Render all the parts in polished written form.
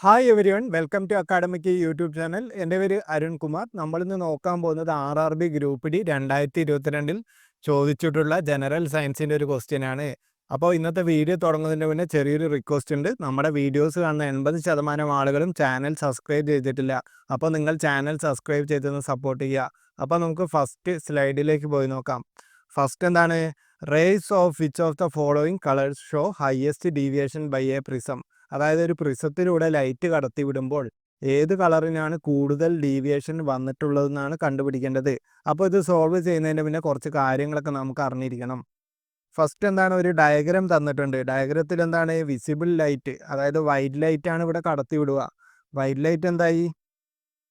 Hi every one, welcome two academic YouTube channel. എൻ്റെ പേര് അരുൺ കുമാർ. നമ്മളിന്ന് നോക്കാൻ പോകുന്നത് RRB ഗ്രൂപ്പ് ഡി 2022 ചോദിച്ചിട്ടുള്ള ജനറൽ സയൻസിൻ്റെ ഒരു ക്വസ്റ്റ്യൻ ആണ്. അപ്പോൾ ഇന്നത്തെ വീഡിയോ തുടങ്ങുന്നതിന് മുന്നേ ചെറിയൊരു റിക്വസ്റ്റ് ഉണ്ട്. നമ്മുടെ വീഡിയോസ് കാണുന്ന 80% ആളുകളും ചാനൽ സബ്സ്ക്രൈബ് ചെയ്തിട്ടില്ല. അപ്പോൾ നിങ്ങൾ ചാനൽ സബ്സ്ക്രൈബ് ചെയ്തൊന്ന് സപ്പോർട്ട് ചെയ്യുക. അപ്പോൾ നമുക്ക് ഫസ്റ്റ് സ്ലൈഡിലേക്ക് പോയി നോക്കാം. ഫസ്റ്റ് എന്താണ്? Raise of which of the following colours show highest deviation by a prism. അതായത് ഒരു പ്രിസത്തിലൂടെ ലൈറ്റ് കടത്തി വിടുമ്പോൾ ഏത് കളറിനാണ് കൂടുതൽ ഡീവിയേഷൻ വന്നിട്ടുള്ളതെന്നാണ് കണ്ടുപിടിക്കേണ്ടത്. അപ്പോൾ ഇത് സോൾവ് ചെയ്യുന്നതിന് പിന്നെ കുറച്ച് കാര്യങ്ങളൊക്കെ നമുക്ക് അറിഞ്ഞിരിക്കണം. ഫസ്റ്റ് എന്താണ്? ഒരു ഡയഗ്രാം തന്നിട്ടുണ്ട്. ഡയഗ്രത്തിൽ എന്താണ്? വിസിബിൾ ലൈറ്റ്, അതായത് വൈറ്റ് ലൈറ്റ് ആണ് ഇവിടെ കടത്തി വിടുക. വൈറ്റ് ലൈറ്റ് എന്തായി?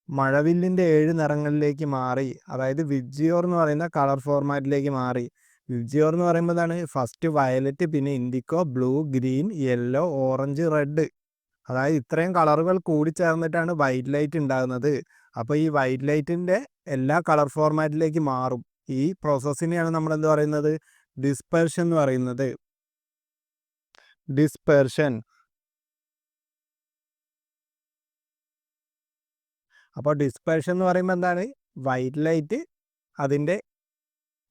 മഴവില്ലിൻ്റെ 7 നിറങ്ങളിലേക്ക് മാറി, അതായത് വിബ്ജിയോർ എന്ന് പറയുന്ന കളർ ഫോർമാറ്റിലേക്ക് മാറി. വിബ്ജിയോർ എന്ന് പറയുമ്പോൾ എന്താണ്? ഫസ്റ്റ് വയലറ്റ്, പിന്നെ indigo, blue, green, yellow, orange, red. അതായത് ഇത്രയും കളറുകൾ കൂടി ചേർന്നിട്ടാണ് വൈറ്റ് ലൈറ്റ് ഉണ്ടാകുന്നത്. അപ്പോൾ ഈ വൈറ്റ് ലൈറ്റിൻ്റെ എല്ലാ കളർ ഫോർമാറ്റിലേക്ക് മാറും. ഈ പ്രോസസ്സിനെയാണ് നമ്മൾ എന്ത് പറയുന്നത്? ഡിസ്പെർഷൻ എന്ന് പറയുന്നത്. ഡിസ്പെർഷൻ. അപ്പോൾ ഡിസ്പെർഷൻ എന്ന് പറയുമ്പോൾ എന്താണ്? വൈറ്റ് ലൈറ്റ് അതിൻ്റെ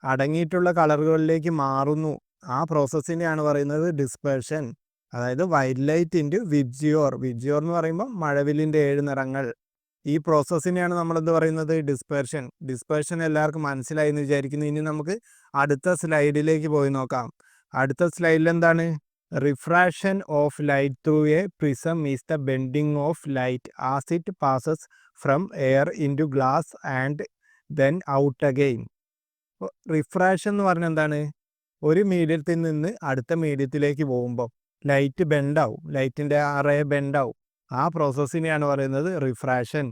അടങ്ങിയിട്ടുള്ള കളറുകളിലേക്ക് മാറുന്നു. ആ പ്രോസസ്സിനെയാണ് പറയുന്നത് ഡിസ്പെർഷൻ. അതായത് white light into VIBGYOR. VIBGYOR എന്ന് പറയുമ്പോൾ മഴവില്ലിൻ്റെ 7 നിറങ്ങൾ. ഈ പ്രോസസ്സിനെയാണ് നമ്മളെന്ത് പറയുന്നത്? ഡിസ്പെർഷൻ. ഡിസ്പെർഷൻ എല്ലാവർക്കും മനസ്സിലായി എന്ന് വിചാരിക്കുന്നു. ഇനി നമുക്ക് അടുത്ത സ്ലൈഡിലേക്ക് പോയി നോക്കാം. അടുത്ത സ്ലൈഡിൽ എന്താണ്? Refraction of light through A prism is the bending of light as it passes from air into glass and then out again. Refraction എന്ന് പറഞ്ഞാൽ എന്താണ്? ഒരു മീഡിയത്തിൽ നിന്ന് അടുത്ത മീഡിയത്തിലേക്ക് പോകുമ്പോൾ ലൈറ്റ് ബെൻഡാവും, ലൈറ്റിൻ്റെ റേ ബെൻഡാവും. ആ പ്രോസസ്സിനെയാണ് പറയുന്നത് refraction.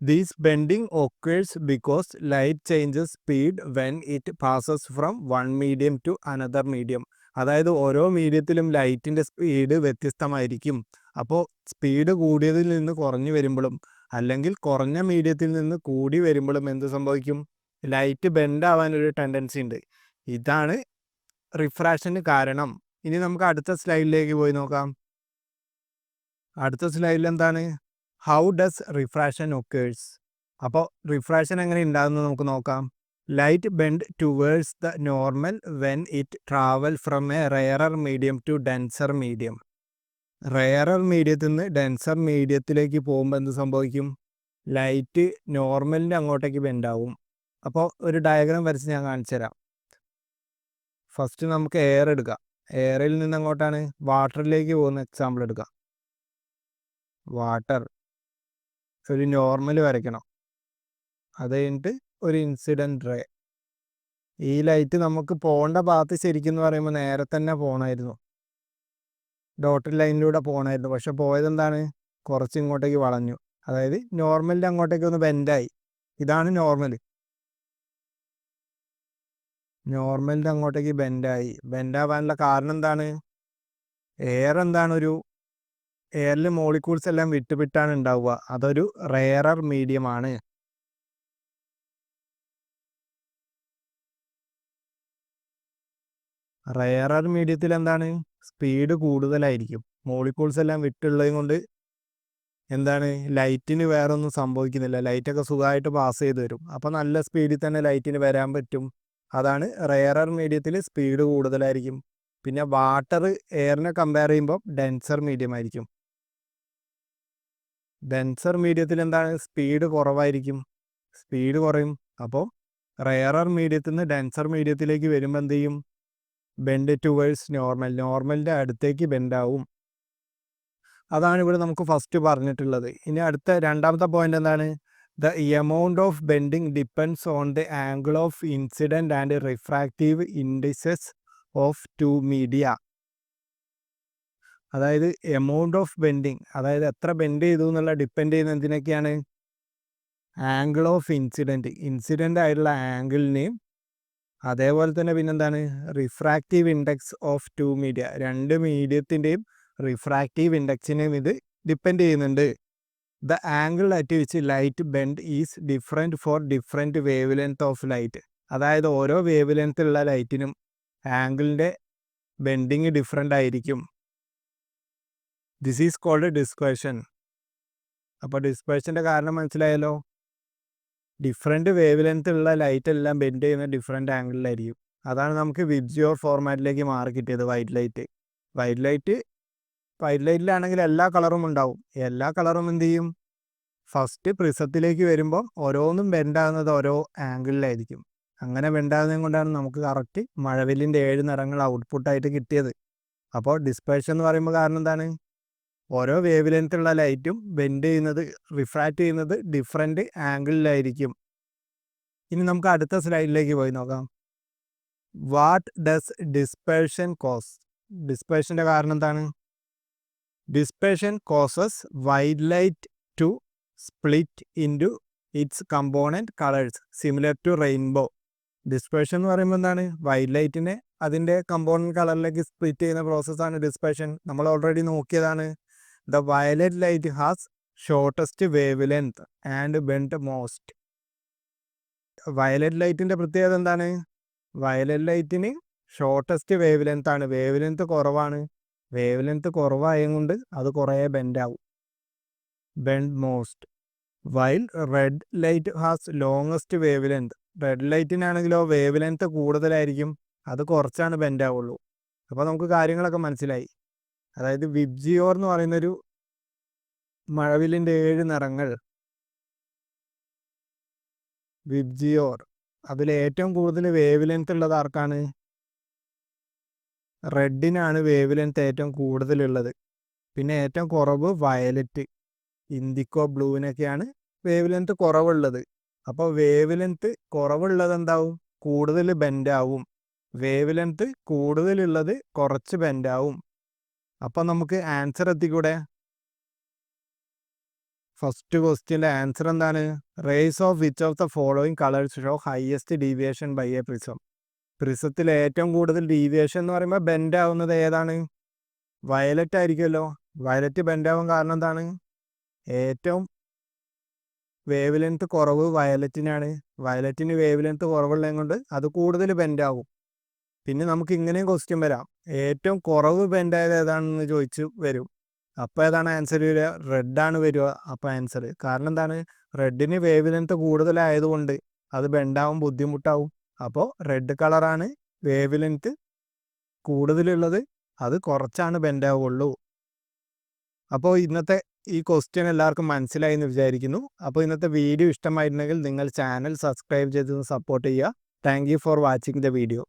These bending occurs because light changes speed when it passes from one medium to another medium. അതായത് ഓരോ മീഡിയത്തിലും ലൈറ്റിൻ്റെ സ്പീഡ് വ്യത്യസ്തമായിരിക്കും. അപ്പോൾ സ്പീഡ് കൂടിയതിൽ നിന്ന് കുറഞ്ഞു വരുമ്പോഴും അല്ലെങ്കിൽ കുറഞ്ഞ മീഡിയത്തിൽ നിന്ന് കൂടി വരുമ്പോഴും എന്ത് സംഭവിക്കും? ലൈറ്റ് ബെൻഡ് ആവാനൊരു ടെൻഡൻസി ഉണ്ട്. ഇതാണ് റിഫ്രാക്ഷന് കാരണം. ഇനി നമുക്ക് അടുത്ത സ്ലൈഡിലേക്ക് പോയി നോക്കാം. അടുത്ത സ്ലൈഡിൽ എന്താണ്? How does refraction occurs. അപ്പോൾ റിഫ്രാക്ഷൻ എങ്ങനെ ഉണ്ടാകുന്നത് നമുക്ക് നോക്കാം. Light bend towards the normal when it travel from a rarer medium to denser medium. Rarer മീഡിയത്തിൽ നിന്ന് ഡെൻസർ മീഡിയത്തിലേക്ക് പോകുമ്പോൾ എന്ത് സംഭവിക്കും? ലൈറ്റ് നോർമലിൻ്റെ അങ്ങോട്ടേക്ക് ബെൻഡാവും. അപ്പോൾ ഒരു ഡയഗ്രാം വരച്ച് ഞാൻ കാണിച്ചു തരാം. ഫസ്റ്റ് നമുക്ക് എയർ എടുക്കാം. എയറിൽ നിന്ന് അങ്ങോട്ടാണ്? വാട്ടറിലേക്ക് പോകുന്ന എക്സാമ്പിൾ എടുക്കാം. വാട്ടർ ഒരു നോർമൽ വരയ്ക്കണം. അത് കഴിഞ്ഞിട്ട് ഒരു ഇൻസിഡൻറ്റ് റേ. ഈ ലൈറ്റ് നമുക്ക് പോകേണ്ട ഭാഗത്ത് ശരിക്കും എന്ന് പറയുമ്പോൾ നേരെ തന്നെ പോകണമായിരുന്നു, ഡോട്ടഡ് ലൈനിലൂടെ പോകണമായിരുന്നു. പക്ഷെ പോയതെന്താണ്? കുറച്ച് ഇങ്ങോട്ടേക്ക് വളഞ്ഞു. അതായത് നോർമലിൻ്റെ അങ്ങോട്ടേക്ക് ഒന്ന് ബെൻഡായി. ഇതാണ് നോർമൽ. നോർമലിൻ്റെ അങ്ങോട്ടേക്ക് ബെൻഡായി. ബെൻഡാവാനുള്ള കാരണം എന്താണ്? എയർ എന്താണ്? എയറിൽ മോളിക്യൂൾസ് എല്ലാം വിട്ടുവിട്ടാണ് ഉണ്ടാവുക. അതൊരു റെയറർ മീഡിയമാണ്. റെയറർ മീഡിയത്തിൽ എന്താണ്? സ്പീഡ് കൂടുതലായിരിക്കും. മോളിക്യൂൾസ് എല്ലാം വിട്ടുള്ളത് കൊണ്ട് എന്താണ്? ലൈറ്റിന് വേറെ ഒന്നും സംഭവിക്കുന്നില്ല. ലൈറ്റൊക്കെ സുഖമായിട്ട് പാസ് ചെയ്ത് വരും. അപ്പോൾ നല്ല സ്പീഡിൽ തന്നെ ലൈറ്റിന് വരാൻ പറ്റും. അതാണ് റെയറർ മീഡിയത്തിൽ സ്പീഡ് കൂടുതലായിരിക്കും. പിന്നെ വാട്ടർ എയറിനെ കമ്പയർ ചെയ്യുമ്പോൾ ഡെൻസർ മീഡിയം ആയിരിക്കും. ഡെൻസർ മീഡിയത്തിൽ എന്താണ്? സ്പീഡ് കുറവായിരിക്കും, സ്പീഡ് കുറയും. അപ്പോൾ റെയറർ മീഡിയത്തിൽ നിന്ന് ഡെൻസർ മീഡിയത്തിലേക്ക് വരുമ്പോൾ എന്ത് ചെയ്യും? Bend towards normal. നോർമലിൻ്റെ അടുത്തേക്ക് ബെൻഡാവും. അതാണ് ഇവിടെ നമുക്ക് ഫസ്റ്റ് പറഞ്ഞിട്ടുള്ളത്. ഇനി അടുത്ത രണ്ടാമത്തെ പോയിന്റ് എന്താണ്? The amount of bending depends on the angle of incident and refractive indices of two media. അതായത് എമൗണ്ട് ഓഫ് ബെൻഡിങ്, അതായത് എത്ര ബെൻഡ് ചെയ്തു എന്നുള്ള ഡിപ്പെൻഡ് ചെയ്യുന്ന എന്തിനൊക്കെയാണ്? ആംഗിൾ ഓഫ് ഇൻസിഡൻ്റ് ആയിട്ടുള്ള ആംഗിളിനെയും അതേപോലെ തന്നെ പിന്നെന്താണ്? Refractive index of two media. രണ്ട് മീഡിയത്തിൻ്റെയും റിഫ്രാക്റ്റീവ് ഇൻഡെക്സിനെയും ഇത് ഡിപ്പെൻഡ് ചെയ്യുന്നുണ്ട്. The angle at which light bend is different for different wavelength of light. അതായത് ഓരോ വേവ് ലെങ്ത്തുള്ള ലൈറ്റിനും ആംഗിളിൻ്റെ ബെൻഡിങ് ഡിഫറെൻ്റ് ആയിരിക്കും. This is called dispersion. അപ്പോൾ ഡിസ്പേർഷൻ്റെ കാരണം മനസ്സിലായല്ലോ. ഡിഫറെൻറ്റ് വേവ് ലെങ്ത് ഉള്ള ലൈറ്റ് എല്ലാം ബെൻഡ് ചെയ്യുന്ന ഡിഫറെൻറ്റ് ആംഗിളിലായിരിക്കും. അതാണ് നമുക്ക് വിബ്ജിയോർ ഫോർമാറ്റിലേക്ക് മാറി കിട്ടിയത് വൈറ്റ് ലൈറ്റ്. വൈറ്റ് ലൈറ്റിലാണെങ്കിൽ എല്ലാ കളറും ഉണ്ടാവും. എല്ലാ കളറും എന്ത് ചെയ്യും, ഫസ്റ്റ് പ്രിസത്തിലേക്ക് വരുമ്പോൾ ഓരോന്നും ബെൻഡാകുന്നത് ഓരോ ആംഗിളിലായിരിക്കും. അങ്ങനെ ബെൻഡാകുന്നത് കൊണ്ടാണ് നമുക്ക് കറക്റ്റ് മഴവില്ലിൻ്റെ 7 നിറങ്ങൾ ഔട്ട്പുട്ടായിട്ട് കിട്ടിയത്. അപ്പോൾ ഡിസ്പേർഷൻ എന്ന് പറയുമ്പോൾ കാരണം എന്താണ്, ഓരോ വേവ് ലെങ്ത്തുള്ള ലൈറ്റും ബെൻഡ് ചെയ്യുന്നത്, റിഫ്രാക്റ്റ് ചെയ്യുന്നത് ഡിഫറെൻറ്റ് ആംഗിളിലായിരിക്കും. ഇനി നമുക്ക് അടുത്ത സ്ലൈഡിലേക്ക് പോയി നോക്കാം. What does dispersion cause? ഡിസ്പേർഷൻ്റെ കാരണം എന്താണ്? Dispersion causes white light to split into its component colours similar to rainbow. Dispersion എന്ന് പറയുമ്പോൾ എന്താണ്, വൈറ്റ് ലൈറ്റിനെ അതിൻ്റെ കമ്പോണൻറ്റ് കളറിലേക്ക് സ്പ്ലിറ്റ് ചെയ്യുന്ന പ്രോസസ്സാണ് ഡിസ്പേർഷൻ. നമ്മൾ ഓൾറെഡി നോക്കിയതാണ്. The violet light has shortest wavelength and bend most. Violet ലൈറ്റിൻ്റെ പ്രത്യേകത എന്താണ്? വയലറ്റ് ലൈറ്റിന് ഷോർട്ടസ്റ്റ് വേവ് ലെങ്ത് ആണ്. വേവ് ലെങ്ത് കുറവാണ്. വേവ് ലെങ്ത് കുറവായതുകൊണ്ട് അത് കുറേ ബെൻഡാവും, bend most. While red light has longest wavelength. Red ലൈറ്റിനാണെങ്കിലോ വേവ് ലെങ്ത് കൂടുതലായിരിക്കും, അത് കുറച്ചാണ് ബെൻഡാവുള്ളൂ. അപ്പോൾ നമുക്ക് കാര്യങ്ങളൊക്കെ മനസ്സിലായി. അതായത് വിബ്ജിയോർ എന്ന് പറയുന്നൊരു മഴവില്ലിൻ്റെ 7 നിറങ്ങൾ, വിബ്ജിയോർ, അതിൽ ഏറ്റവും കൂടുതൽ വേവ് ലെങ്ത് ഉള്ളത് ആർക്കാണ്? റെഡിനാണ് വേവ് ലെങ്ത് ഏറ്റവും കൂടുതലുള്ളത്. പിന്നെ ഏറ്റവും കുറവ് വയലറ്റ്, ഇൻഡിക്കോ ബ്ലൂവിനൊക്കെയാണ് വേവ് ലെങ്ത് കുറവുള്ളത്. അപ്പോൾ വേവ് ലെങ്ത് കുറവുള്ളത് എന്താവും? കൂടുതൽ ബെൻഡാവും. വേവ് ലെങ്ത് കൂടുതലുള്ളത് കുറച്ച് ബെൻഡാവും. അപ്പോൾ നമുക്ക് ആൻസർ എത്തിക്കൂടെ? ഫസ്റ്റ് ക്വസ്റ്റ്യൻ്റെ ആൻസർ എന്താണ്? Raise of which of the following colours show highest deviation by a prism. പ്രിസത്തിൽ ഏറ്റവും കൂടുതൽ ഡീവിയേഷൻ എന്ന് പറയുമ്പോൾ ബെൻഡ് ആവുന്നത് ഏതാണ്? വയലറ്റ് ആയിരിക്കുമല്ലോ. വയലറ്റ് ബെൻഡ് ആവാൻ കാരണം എന്താണ്? ഏറ്റവും വേവ് ലെങ്ത് കുറവ് വയലറ്റിനാണ്. വയലറ്റിന് വേവ് ലെങ്ത് കുറവുള്ളത് കൊണ്ട് അത് കൂടുതൽ ബെൻഡ് ആവും. പിന്നെ നമുക്ക് ഇങ്ങനെയും ക്വസ്റ്റ്യൻ വരാം, ഏറ്റവും കുറവ് ബെൻഡ് ആയത് ഏതാണെന്ന് ചോദിച്ച് വരും. അപ്പോൾ ഏതാണ് ആൻസർ വരിക? റെഡാണ് വരിക അപ്പോൾ ആൻസർ. കാരണം എന്താണ്? റെഡിന് വേവ് ലെങ്ത് കൂടുതലായതുകൊണ്ട് അത് ബെൻഡാവും, ബുദ്ധിമുട്ടാവും. അപ്പോൾ റെഡ് കളറാണ് വേവ് ലെങ്ത് കൂടുതലുള്ളത്, അത് കുറച്ചാണ് ബെൻഡാവുള്ളൂ. അപ്പോൾ ഇന്നത്തെ ഈ ക്വസ്റ്റ്യൻ എല്ലാവർക്കും മനസ്സിലായി എന്ന് വിചാരിക്കുന്നു. അപ്പോൾ ഇന്നത്തെ വീഡിയോ ഇഷ്ടമായിരുന്നെങ്കിൽ നിങ്ങൾ ചാനൽ സബ്സ്ക്രൈബ് ചെയ്ത് സപ്പോർട്ട് ചെയ്യുക. Thank you for watching the video.